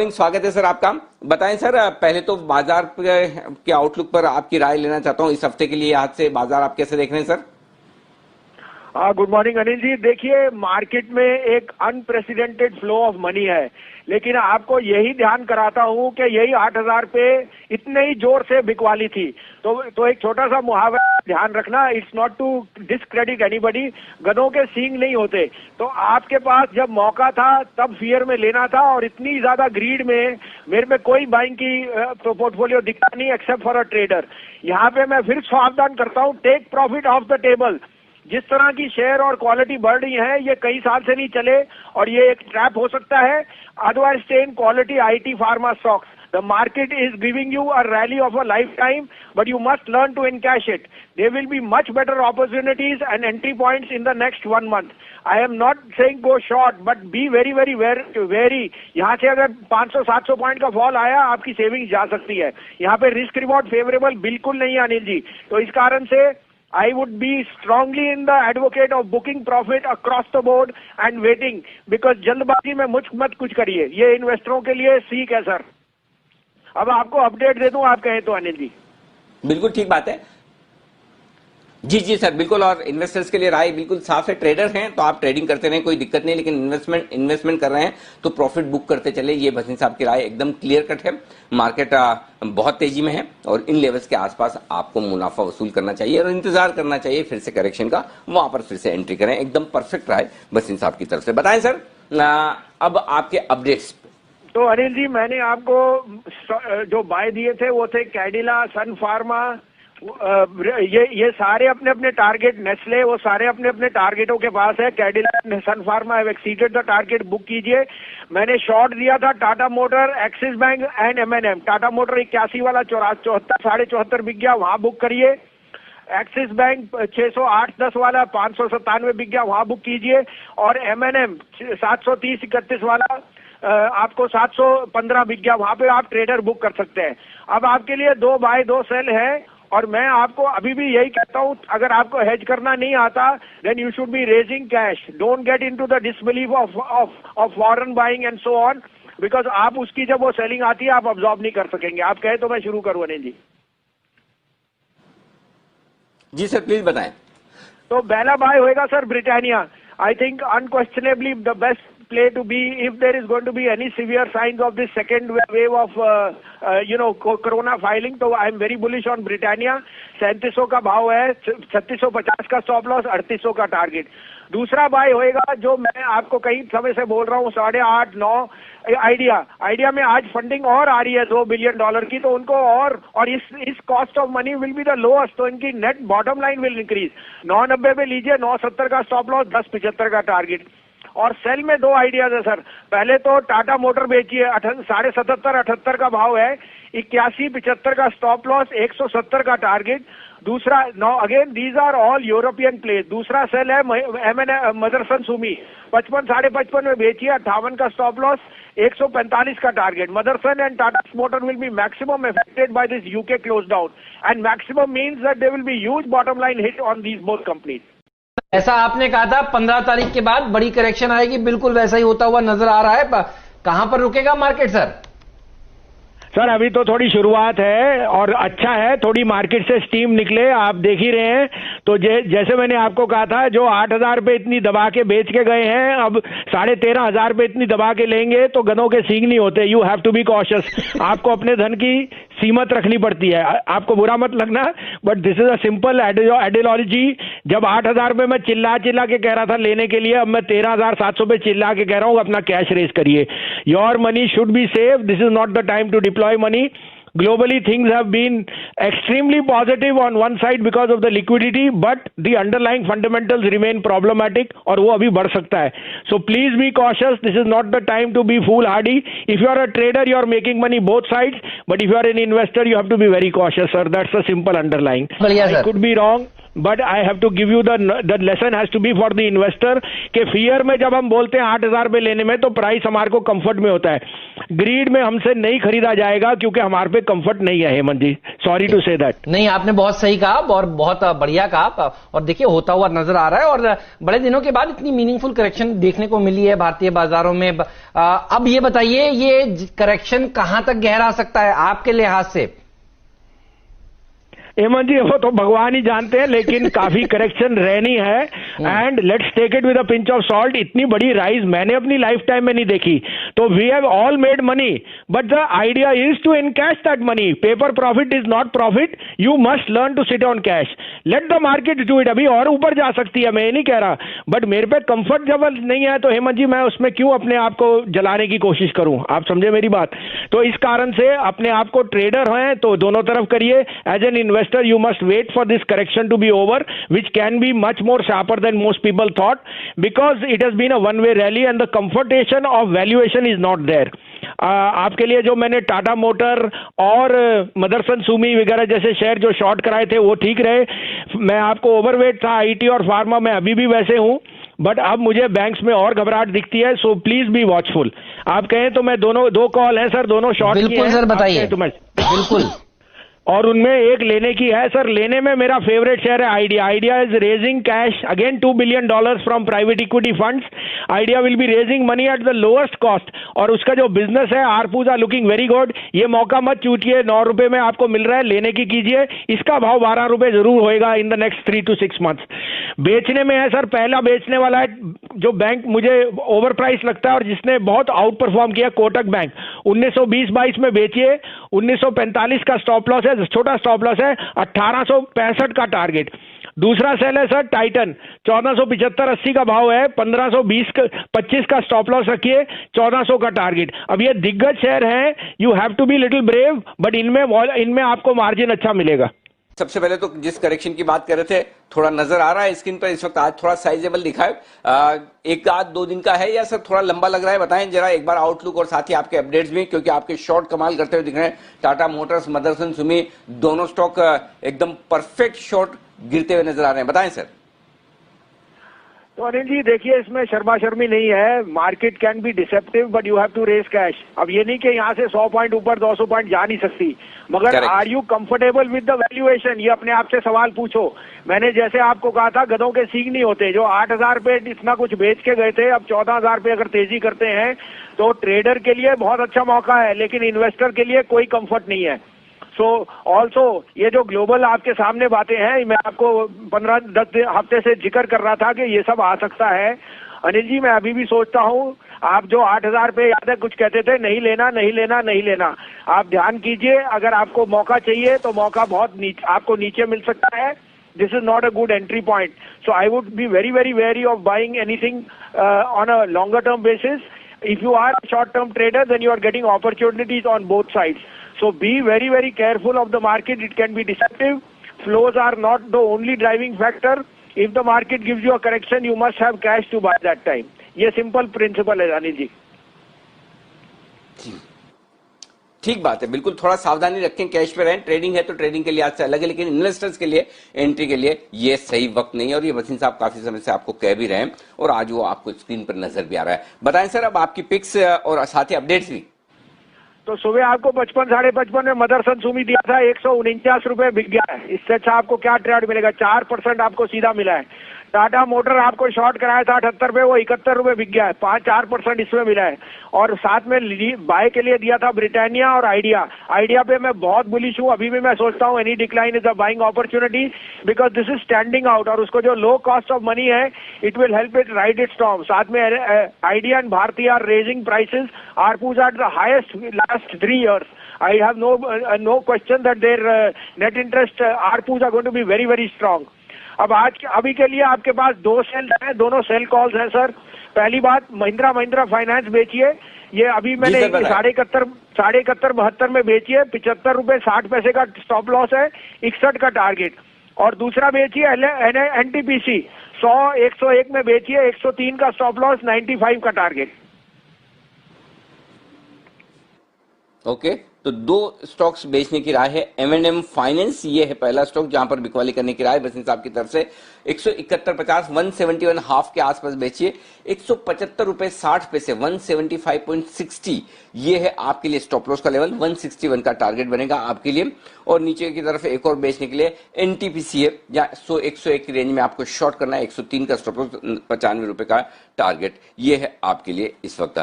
स्वागत है सर आपका। बताएं सर, पहले तो बाजार के आउटलुक पर आपकी राय लेना चाहता हूं। इस हफ्ते के लिए आज से बाजार आप कैसे देख रहे हैं sir? Good morning Anil ji. देखिए, मार्केट में एक अनप्रेसिडेंटेड फ्लो ऑफ मनी है, लेकिन आपको यही ध्यान कराता हूं कि यही 8,000 पे इतने ही जोर से बिकवाली थी। तो एक छोटा सा मुहावरा ध्यान रखना, it's not to discredit anybody, गधों के सींग नहीं होते। तो आपके पास जब मौका था तब फियर में लेना था, और इतनी ज्यादा ग्रीड में मेरे में कोई बाइंग की पोर्टफोलियो दिखता नहीं एक्सेप्ट फॉर अ ट्रेडर। यहाँ पे मैं फिर सावधान करता हूँ, take profit off the table. जिस तरह की शेयर और क्वालिटी बढ़ रही है, ये कई साल से नहीं चले और ये एक ट्रैप हो सकता है। Otherwise stay in quality IT pharma stocks. The market is giving you a rally of a lifetime, but you must learn to encash it. There will be much better opportunities and entry points in the next 1 month. I am not saying go short, but be very, very, very, very. यहाँ से अगर 500-700 point का fall आया, आपकी savings जा सकती है। यहाँ पे रिस्क रिवॉर्ड फेवरेबल बिल्कुल नहीं है अनिल जी। तो इस कारण से I would be strongly in the advocate of booking profit across the board and waiting, because जल्दबाजी में मत कुछ करिए। ये इन्वेस्टरों के लिए सीख है सर। अब आपको अपडेट दे दूं आप कहें तो अनिल जी। बिल्कुल ठीक बात है जी सर, बिल्कुल। और इन्वेस्टर्स के लिए राय बिल्कुल साफ है। ट्रेडर हैं तो आप ट्रेडिंग करते रहें, कोई दिक्कत नहीं, लेकिन इन्वेस्टमेंट कर रहे हैं तो प्रॉफिट बुक करते चले। ये भसीन साहब की राय एकदम क्लियर कट है। मार्केट बहुत तेजी में है और इन लेवल्स के आसपास आपको मुनाफा वसूल करना चाहिए और इंतजार करना चाहिए फिर से करेक्शन का, वहां पर फिर से एंट्री करें। एकदम परफेक्ट राय भसीन साहब की तरफ से। बताएं सर, अब आपके अपडेट्स। तो अनिल जी, मैंने आपको जो बाय दिए थे वो थे कैडिला, सन फार्मा, ये सारे अपने अपने टारगेट, नेस्ले, वो सारे अपने अपने टारगेटों के पास है। Cadila, Sun Pharma have exceeded the target, book कीजिए। मैंने शॉर्ट दिया था Tata motor, Axis bank and MNM. Tata motor 81 वाला 74 बिक गया, वहां बुक करिए। एक्सिस बैंक 608-10 वाला 597 बिक गया, वहां बुक कीजिए। और एमएनएम 730-31 वाला आपको 715 बिक गया, वहां पे आप ट्रेडर बुक कर सकते हैं। अब आपके लिए 2 बाय 2 सेल है, और मैं आपको अभी भी यही कहता हूं, अगर आपको हेज करना नहीं आता then you should be raising cash. Don't get into the disbelief of foreign buying and so on, because आप उसकी जब वो सेलिंग आती है आप अब्सॉर्ब नहीं कर सकेंगे। आप कहे तो मैं शुरू करूं अनिल जी। जी सर, प्लीज बताएं। तो पहला बाय होएगा sir Britannia. I think unquestionably the best play to be if there is going to be any severe signs of this second wave of corona filing. तो I am very bullish on Britannia। 3700 का भाव है, 3650 का stop loss, 3800 का target. दूसरा bye होएगा जो मैं आपको कई समय से बोल रहा हूँ, 8.5-9 आइडिया में आज फंडिंग और आ रही है $2 बिलियन की, तो उनको और इस cost of money will be the lowest, तो इनकी net bottom line will increase. 9.90 पे लीजिए, 9.70 का स्टॉप लॉस, 10.75 का टारगेट। और सेल में 2 आइडियाज है सर। पहले तो टाटा मोटर बेचिए, 77.78 का भाव है, 81.75 का स्टॉप लॉस, 170 का टारगेट। दूसरा, again these are all European place. दूसरा सेल है मदरसन सुमी, 55-55 में बेचिए, 58 का स्टॉप लॉस, 145 का target. Motherson and Tata motor will be maximum affected by this UK close down, and maximum means that there will be huge bottom line hit on these both companies. ऐसा आपने कहा था 15 तारीख के बाद बड़ी करेक्शन आएगी, बिल्कुल वैसा ही होता हुआ नजर आ रहा है। कहां पर रुकेगा मार्केट सर? सर अभी तो थोड़ी शुरुआत है और अच्छा है, थोड़ी मार्केट से स्टीम निकले, आप देख ही रहे हैं। तो जैसे मैंने आपको कहा था, जो 8,000 पे इतनी दबा के बेच के गए हैं, अब 13,500 पे इतनी दबा के लेंगे तो गधों के सींग नहीं होते। You have to be cautious. आपको अपने धन की सीमत रखनी पड़ती है। आपको बुरा मत लगना, but this is a simple ideology. जब 8,000 पे मैं चिल्ला के कह रहा था लेने के लिए, अब मैं 13,700 पे चिल्ला के कह रहा हूं अपना कैश रेज करिए। Your money should be safe, this is not the time to deploy money. Globally, things have been extremely positive on one side because of the liquidity, but the underlying fundamentals remain problematic, और वो अभी बढ़ सकता है. So please be cautious. This is not the time to be foolhardy. If you are a trader, you are making money both sides, but if you are an investor, you have to be very cautious, sir. That's the simple underlying. बढ़िया sir. I could be wrong. But I have to give you the lesson has to be for the investor के fear में जब हम बोलते हैं 8,000 पे लेने में, तो प्राइस हमारे को कंफर्ट में होता है। ग्रीड में हमसे नहीं खरीदा जाएगा क्योंकि हमारे पे कंफर्ट नहीं है हेमंत जी, सॉरी टू से दैट। नहीं, आपने बहुत सही कहा और बहुत बढ़िया कहा, और देखिए होता हुआ नजर आ रहा है, और बड़े दिनों के बाद इतनी मीनिंगफुल करेक्शन देखने को मिली है भारतीय बाजारों में। अब ये बताइए, ये करेक्शन कहां तक गहरा सकता है आपके लिहाज से? हेमंत जी वो तो भगवान ही जानते हैं, लेकिन काफी करेक्शन रहनी है, and let's take it with a pinch of salt. इतनी बड़ी राइज मैंने अपनी लाइफ टाइम में नहीं देखी। तो we have all made money, but the idea is to encash that money. Paper profit is not profit, you must learn to sit on cash, let the market do it. अभी और ऊपर जा सकती है, मैं ये नहीं कह रहा, बट मेरे पे कंफर्ट जब नहीं है तो हेमंत जी मैं उसमें क्यों अपने आप को जलाने की कोशिश करूं? आप समझे मेरी बात? तो इस कारण से अपने आप को ट्रेडर हैं तो दोनों तरफ करिए। As an investor you must wait for this correction to be over, which can be much more sharper than most people thought, because it has been a one way rally and the comfortation of valuation is not there. आपके लिए जो मैंने Tata motor और मदरसन सुमी वगैरह जैसे share जो short कराए थे वो ठीक रहे। मैं आपको ओवरवेट था आईटी और फार्मा में, अभी भी वैसे हूं, बट अब मुझे बैंक्स में और घबराहट दिखती है। So please be watchful. आप कहें तो मैं दो कॉल है सर, दोनों शॉर्ट की हैं। बिल्कुल सर, बताइए। बिल्कुल। और उनमें एक लेने की है सर। लेने में मेरा फेवरेट शेयर है idea. Idea is raising cash again $2 billion from private equity funds. Idea will be raising money at the lowest cost, और उसका जो बिजनेस है आरपूज आर लुकिंग वेरी गुड। ये मौका मत चूटिए, 9 रुपए में आपको मिल रहा है, लेने की कीजिए। इसका भाव 12 रुपए जरूर होएगा in the next 3 to 6 months। बेचने में है सर, पहला बेचने वाला है जो बैंक मुझे ओवर प्राइस लगता है और जिसने बहुत आउट परफॉर्म किया, कोटक बैंक। 1920-22 में बेचिए। 1945 का स्टॉप लॉस है, छोटा स्टॉप लॉस है। 1865 का टारगेट। दूसरा सेल है सर टाइटन, 1475-80 का भाव है। 1520-25 का स्टॉप लॉस रखिए, 1400 का टारगेट। अब ये दिग्गज शेयर हैं, you have to be little brave, but इनमें आपको मार्जिन अच्छा मिलेगा। सबसे पहले तो जिस करेक्शन की बात कर रहे थे, थोड़ा नजर आ रहा है स्क्रीन पर इस वक्त, आज थोड़ा साइजेबल दिखा है। एक आध 2 दिन का है या सर थोड़ा लंबा लग रहा है? बताएं जरा एक बार आउटलुक और साथ ही आपके अपडेट्स भी, क्योंकि आपके शॉर्ट कमाल करते हुए दिख रहे हैं। टाटा मोटर्स, मदरसन सुमी, दोनों स्टॉक एकदम परफेक्ट शॉर्ट गिरते हुए नजर आ रहे हैं। बताएं सर। तो अनिल जी देखिए, इसमें शर्मा शर्मी नहीं है। Market can be deceptive but you have to raise cash. अब ये नहीं कि यहाँ से 100 पॉइंट ऊपर 200 पॉइंट जा नहीं सकती, मगर are you comfortable with the valuation? ये अपने आप से सवाल पूछो। मैंने जैसे आपको कहा था, गधों के सींग नहीं होते। जो 8,000 पे इतना कुछ बेच के गए थे, अब 14,000 पे अगर तेजी करते हैं तो ट्रेडर के लिए बहुत अच्छा मौका है, लेकिन इन्वेस्टर के लिए कोई कंफर्ट नहीं है। सो ऑल्सो ये जो ग्लोबल आपके सामने बातें हैं, मैं आपको 15-10 हफ्ते से जिक्र कर रहा था कि ये सब आ सकता है। अनिल जी मैं अभी भी सोचता हूँ, आप जो 8,000 पे याद है कुछ कहते थे, नहीं लेना नहीं लेना नहीं लेना। आप ध्यान कीजिए, अगर आपको मौका चाहिए तो मौका बहुत आपको नीचे मिल सकता है। This is not a good entry point. So I would be very, very wary of buying anything on a longer term basis. If you are a short term trader, then you are getting opportunities on both sides. So be very, very careful of the market. It can be deceptive. Flows are not the only driving factor. If the market gives you a correction, you must have cash to buy that time. ये simple principle है अनिल जी। ठीक बात है, बिल्कुल थोड़ा सावधानी रखें, cash पे रहें। ट्रेडिंग है तो ट्रेडिंग के लिए आज से अलग है, लेकिन इन्वेस्टर्स के लिए एंट्री के लिए ये सही वक्त नहीं है, और ये वसीम साहब काफी समय से आपको कह भी रहे हैं और आज वो आपको स्क्रीन पर नजर भी आ रहा है। बताएं सर अब आपकी पिक्स और साथ ही अपडेट्स भी। तो सुबह आपको 55-55 में मदरसन सुमी दिया था, 149 रुपए बिक गया है। इससे अच्छा आपको क्या ट्रेड मिलेगा? 4% आपको सीधा मिला है। टाटा मोटर आपको शॉर्ट कराया था 78 पे, वो 71 रुपए बिक गया है। 4% इसमें मिला है। और साथ में बाय के लिए दिया था ब्रिटानिया और आइडिया। आइडिया पे मैं बहुत बुलिश हूँ, अभी भी मैं सोचता हूँ any decline is a buying opportunity, because this is standing out, और उसको जो लो कॉस्ट ऑफ मनी है it will help it ride it storm. साथ में Idea and Bharti are raising prices, आरपूज are the highest last 3 years. I have no question that their net interest ARPUs are going to be very, very strong. अब अभी के लिए आपके पास 2 cell हैं, दोनों सेल कॉल्स हैं सर। पहली बात, महिंद्रा फाइनेंस बेचिए। ये अभी मैंने 71-72 में बेचिए। 75 रुपए 60 पैसे का स्टॉप लॉस है, 61 का टारगेट। और दूसरा बेचिए एनटीपीसी 101 में बेचिए, 103 का स्टॉप लॉस, 95 का टारगेट। ओके, तो दो स्टॉक्स बेचने की राय है। M&M फाइनेंस, ये है पहला स्टॉक जहां पर बिकवाली करने की राय बसंत साहब की तरफ से। 171.50 171.5 के आसपास बेचिए। 175 रुपए 60 पैसे 175.60 ये है आपके लिए स्टॉप लॉस का लेवल। 161 का टारगेट बनेगा आपके लिए। और नीचे की तरफ एक और बेचने के लिए NTPC है, या 101 की रेंज में आपको शॉर्ट करना है। 103 का स्टॉप लॉस, 95 रुपए का टारगेट, ये है आपके लिए इस वक्त।